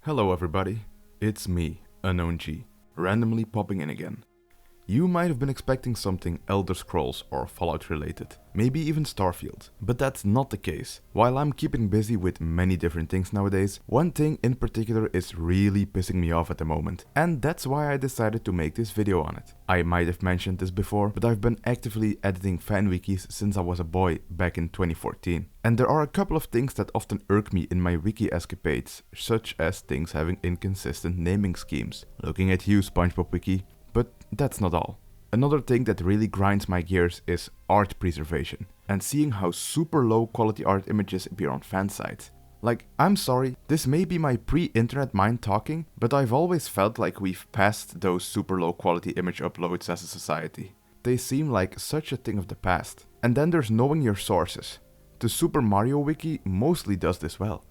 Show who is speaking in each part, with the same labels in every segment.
Speaker 1: Hello everybody, it's me, Unknown G, randomly popping in again. You might have been expecting something Elder Scrolls or Fallout related, maybe even Starfield, but that's not the case. While I'm keeping busy with many different things nowadays, one thing in particular is really pissing me off at the moment, and that's why I decided to make this video on it. I might have mentioned this before, but I've been actively editing fan wikis since I was a boy back in 2014. And there are a couple of things that often irk me in my wiki escapades, such as things having inconsistent naming schemes. Looking at you, SpongeBob Wiki. But that's not all. Another thing that really grinds my gears is art preservation, and seeing how super low quality art images appear on fan sites. Like, I'm sorry, this may be my pre-internet mind talking, but I've always felt like we've passed those super low quality image uploads as a society. They seem like such a thing of the past. And then there's knowing your sources. The Super Mario Wiki mostly does this well.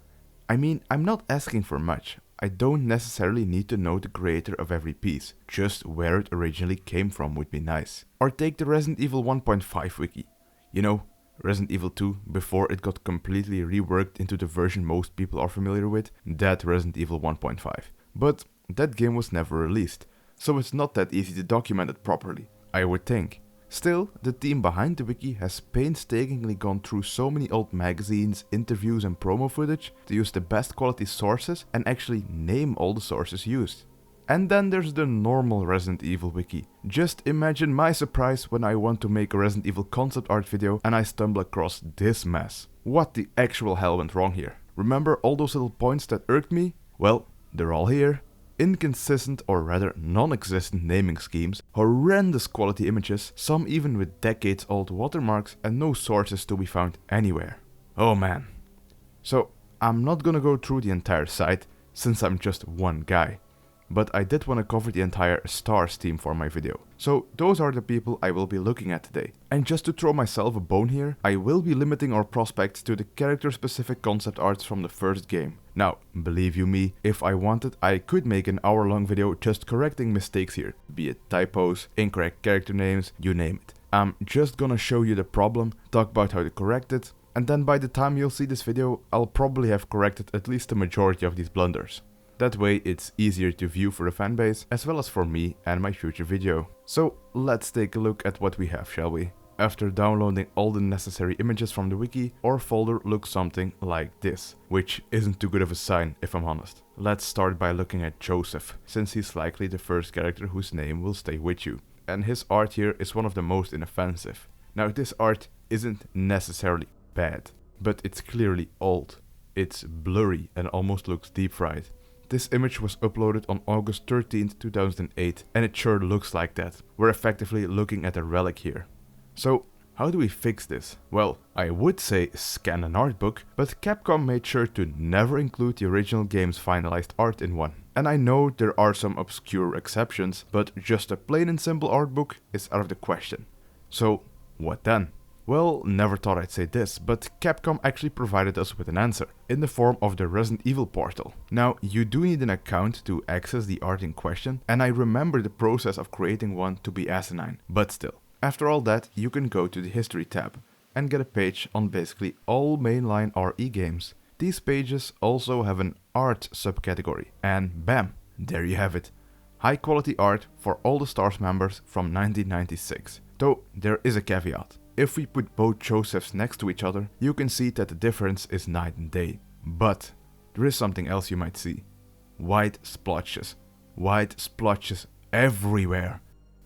Speaker 1: I mean, I'm not asking for much. I don't necessarily need to know the creator of every piece, just where it originally came from would be nice. Or take the Resident Evil 1.5 wiki. You know, Resident Evil 2, before it got completely reworked into the version most people are familiar with, that Resident Evil 1.5. But that game was never released, so it's not that easy to document it properly, I would think. Still, the team behind the wiki has painstakingly gone through so many old magazines, interviews and promo footage to use the best quality sources and actually name all the sources used. And then there's the normal Resident Evil wiki. Just imagine my surprise when I want to make a Resident Evil concept art video and I stumble across this mess. What the actual hell went wrong here? Remember all those little points that irked me? Well, they're all here. Inconsistent or rather non-existent naming schemes, horrendous quality images, some even with decades old watermarks and no sources to be found anywhere. Oh man. So I'm not gonna go through the entire site since I'm just one guy. But I did want to cover the entire Stars team for my video. So those are the people I will be looking at today. And just to throw myself a bone here, I will be limiting our prospects to the character specific concept arts from the first game. Now, believe you me, if I wanted I could make an hour-long video just correcting mistakes here, be it typos, incorrect character names, you name it. I'm just gonna show you the problem, talk about how to correct it, and then by the time you'll see this video, I'll probably have corrected at least the majority of these blunders. That way it's easier to view for the fanbase, as well as for me and my future video. So let's take a look at what we have, shall we? After downloading all the necessary images from the wiki, our folder looks something like this, which isn't too good of a sign if I'm honest. Let's start by looking at Joseph, since he's likely the first character whose name will stay with you. And his art here is one of the most inoffensive. Now this art isn't necessarily bad, but it's clearly old. It's blurry and almost looks deep fried. This image was uploaded on August 13th, 2008, and it sure looks like that. We're effectively looking at a relic here. So, how do we fix this? Well, I would say scan an art book, but Capcom made sure to never include the original game's finalized art in one. And I know there are some obscure exceptions, but just a plain and simple art book is out of the question. So, what then? Well, never thought I'd say this, but Capcom actually provided us with an answer, in the form of the Resident Evil portal. Now, you do need an account to access the art in question, and I remember the process of creating one to be asinine, but still. After all that, you can go to the History tab, and get a page on basically all mainline RE games. These pages also have an art subcategory, and bam, there you have it. High quality art for all the Stars members from 1996. Though, there is a caveat. If we put both Josephs next to each other, you can see that the difference is night and day. But there is something else you might see. White splotches. White splotches everywhere.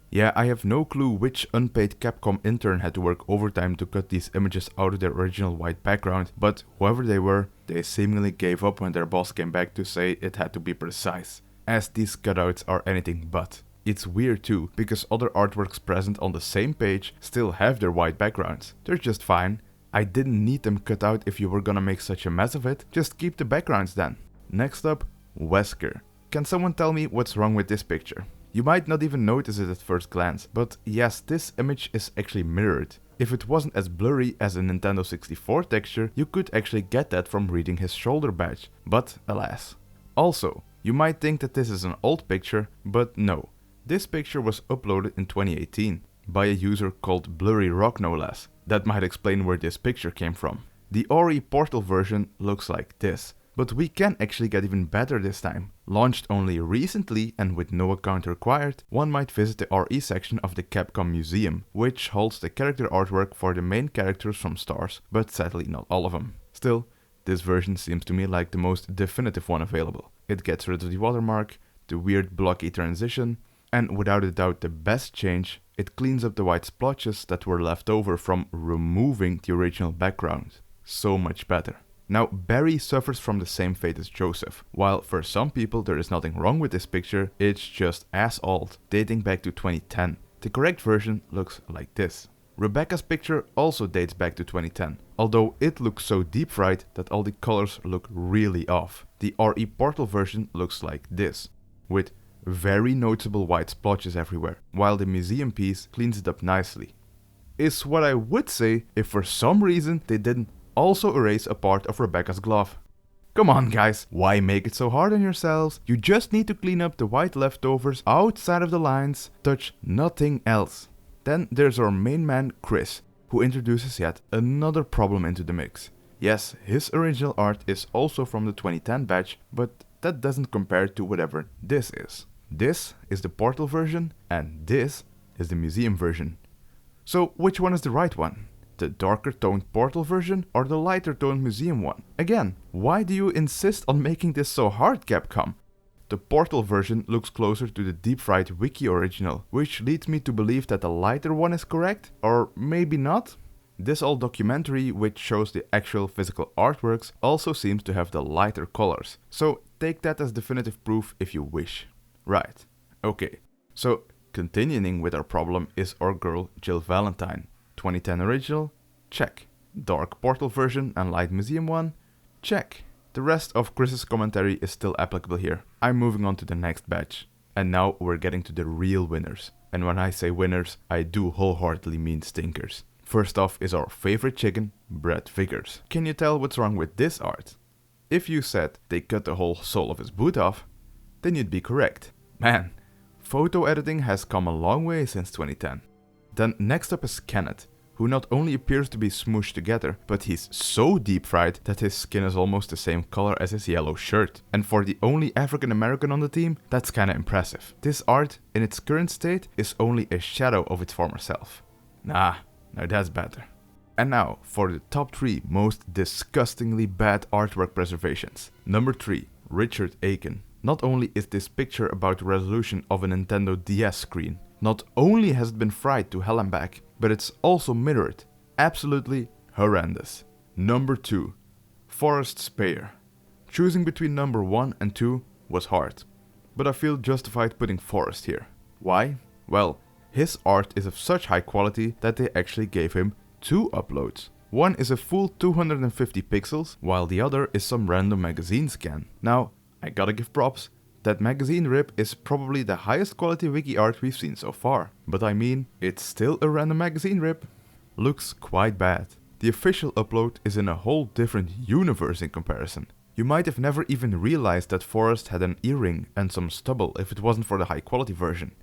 Speaker 1: Yeah, I have no clue which unpaid Capcom intern had to work overtime to cut these images out of their original white background, but whoever they were, they seemingly gave up when their boss came back to say it had to be precise, as these cutouts are anything but. It's weird too, because other artworks present on the same page still have their white backgrounds. They're just fine. I didn't need them cut out if you were gonna make such a mess of it, just keep the backgrounds then. Next up, Wesker. Can someone tell me what's wrong with this picture? You might not even notice it at first glance, but yes, this image is actually mirrored. If it wasn't as blurry as a Nintendo 64 texture, you could actually get that from reading his shoulder badge, but alas. Also, you might think that this is an old picture, but no. This picture was uploaded in 2018 by a user called Blurry Rock no less. That might explain where this picture came from. The RE Portal version looks like this, But we can actually get even better this time. Launched only recently and with no account required, one might visit the RE section of the Capcom Museum, which holds the character artwork for the main characters from Stars, but sadly not all of them. Still, this version seems to me like the most definitive one available. It gets rid of the watermark, the weird blocky transition, and without a doubt the best change, it cleans up the white splotches that were left over from removing the original background. So much better. Now, Barry suffers from the same fate as Joseph. While for some people there is nothing wrong with this picture, it's just as old, dating back to 2010. The correct version looks like this. Rebecca's picture also dates back to 2010, although it looks so deep fried that all the colors look really off. The RE Portal version looks like this, with very noticeable white splotches everywhere, while the museum piece cleans it up nicely. Is what I would say if for some reason they didn't also erase a part of Rebecca's glove. Come on guys, why make it so hard on yourselves? You just need to clean up the white leftovers outside of the lines, touch nothing else. Then there's our main man Chris, who introduces yet another problem into the mix. Yes, his original art is also from the 2010 batch, but that doesn't compare to whatever this is. This is the Portal version, and this is the museum version. So which one is the right one? The darker toned Portal version or the lighter toned museum one? Again, why do you insist on making this so hard, Capcom? The Portal version looks closer to the deep fried Wiki original, which leads me to believe that the lighter one is correct, or maybe not? This old documentary, which shows the actual physical artworks, also seems to have the lighter colors, so take that as definitive proof if you wish. Right, okay, so continuing with our problem is our girl Jill Valentine. 2010 original? Check. Dark Portal version and light museum one? Check. The rest of Chris's commentary is still applicable here. I'm moving on to the next batch. And now we're getting to the real winners. And when I say winners, I do wholeheartedly mean stinkers. First off is our favorite chicken, Brad Vickers. Can you tell what's wrong with this art? If you said they cut the whole sole of his boot off, then you'd be correct. Man, photo editing has come a long way since 2010. Then next up is Kenneth, who not only appears to be smooshed together, but he's so deep fried that his skin is almost the same color as his yellow shirt. And for the only African American on the team, that's kinda impressive. This art, in its current state, is only a shadow of its former self. Nah, now that's better. And now for the top 3 most disgustingly bad artwork preservations. Number 3, Richard Aiken. Not only is this picture about the resolution of a Nintendo DS screen, not only has it been fried to hell and back, but it's also mirrored. Absolutely horrendous. Number 2, Forrest Speyer. Choosing between number 1 and 2 was hard, but I feel justified putting Forrest here. Why? Well, his art is of such high quality that they actually gave him 2 uploads. One is a full 250 pixels, while the other is some random magazine scan. Now, I gotta give props. That magazine rip is probably the highest quality wiki art we've seen so far. But I mean, it's still a random magazine rip. Looks quite bad. The official upload is in a whole different universe in comparison. You might have never even realized that Forrest had an earring and some stubble if it wasn't for the high quality version.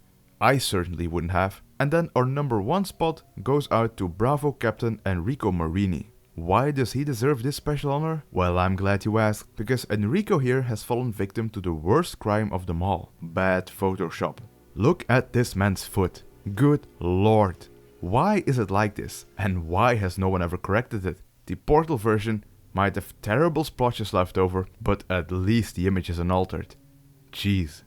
Speaker 1: I certainly wouldn't have. And then our number 1 spot goes out to Bravo Captain Enrico Marini. Why does he deserve this special honor? Well, I'm glad you asked, because Enrico here has fallen victim to the worst crime of them all: bad Photoshop. Look at this man's foot. Good lord. Why is it like this? And why has no one ever corrected it? The Portal version might have terrible splotches left over, but at least the image is unaltered. Jeez.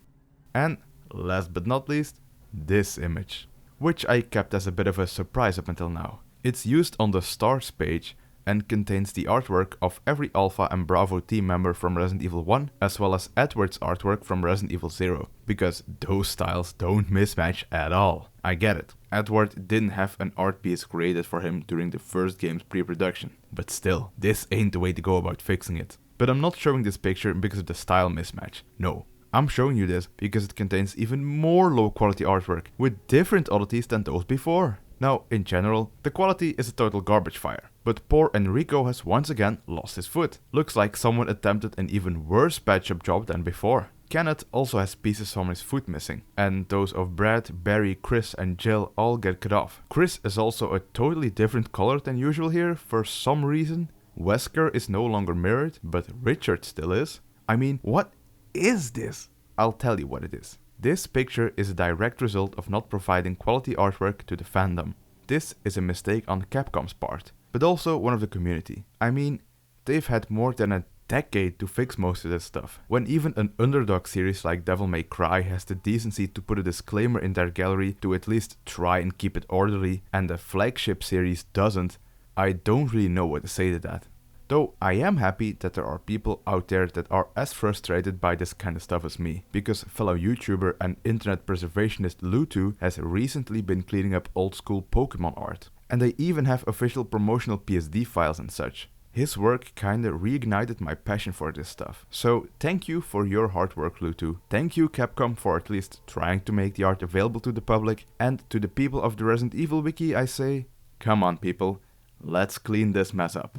Speaker 1: And last but not least, this image, which I kept as a bit of a surprise up until now. It's used on the Stars page and contains the artwork of every Alpha and Bravo team member from Resident Evil 1, as well as Edward's artwork from Resident Evil 0, because those styles don't mismatch at all. I get it, Edward didn't have an art piece created for him during the first game's pre-production, but still, this ain't the way to go about fixing it. But I'm not showing this picture because of the style mismatch, no. I'm showing you this because it contains even more low quality artwork with different oddities than those before. Now, in general, the quality is a total garbage fire, but poor Enrico has once again lost his foot. Looks like someone attempted an even worse patch-up job than before. Kenneth also has pieces from his foot missing, and those of Brad, Barry, Chris and Jill all get cut off. Chris is also a totally different color than usual here for some reason. Wesker is no longer mirrored, but Richard still is. I mean, what is this? I'll tell you what it is. This picture is a direct result of not providing quality artwork to the fandom. This is a mistake on Capcom's part, but also one of the community. I mean, they've had more than a decade to fix most of this stuff. When even an underdog series like Devil May Cry has the decency to put a disclaimer in their gallery to at least try and keep it orderly, and the flagship series doesn't, I don't really know what to say to that. Though I am happy that there are people out there that are as frustrated by this kind of stuff as me, because fellow YouTuber and internet preservationist Lutu has recently been cleaning up old school Pokemon art. And they even have official promotional PSD files and such. His work kinda reignited my passion for this stuff. So thank you for your hard work, Lutu. Thank you, Capcom, for at least trying to make the art available to the public. And to the people of the Resident Evil Wiki I say, come on people, let's clean this mess up.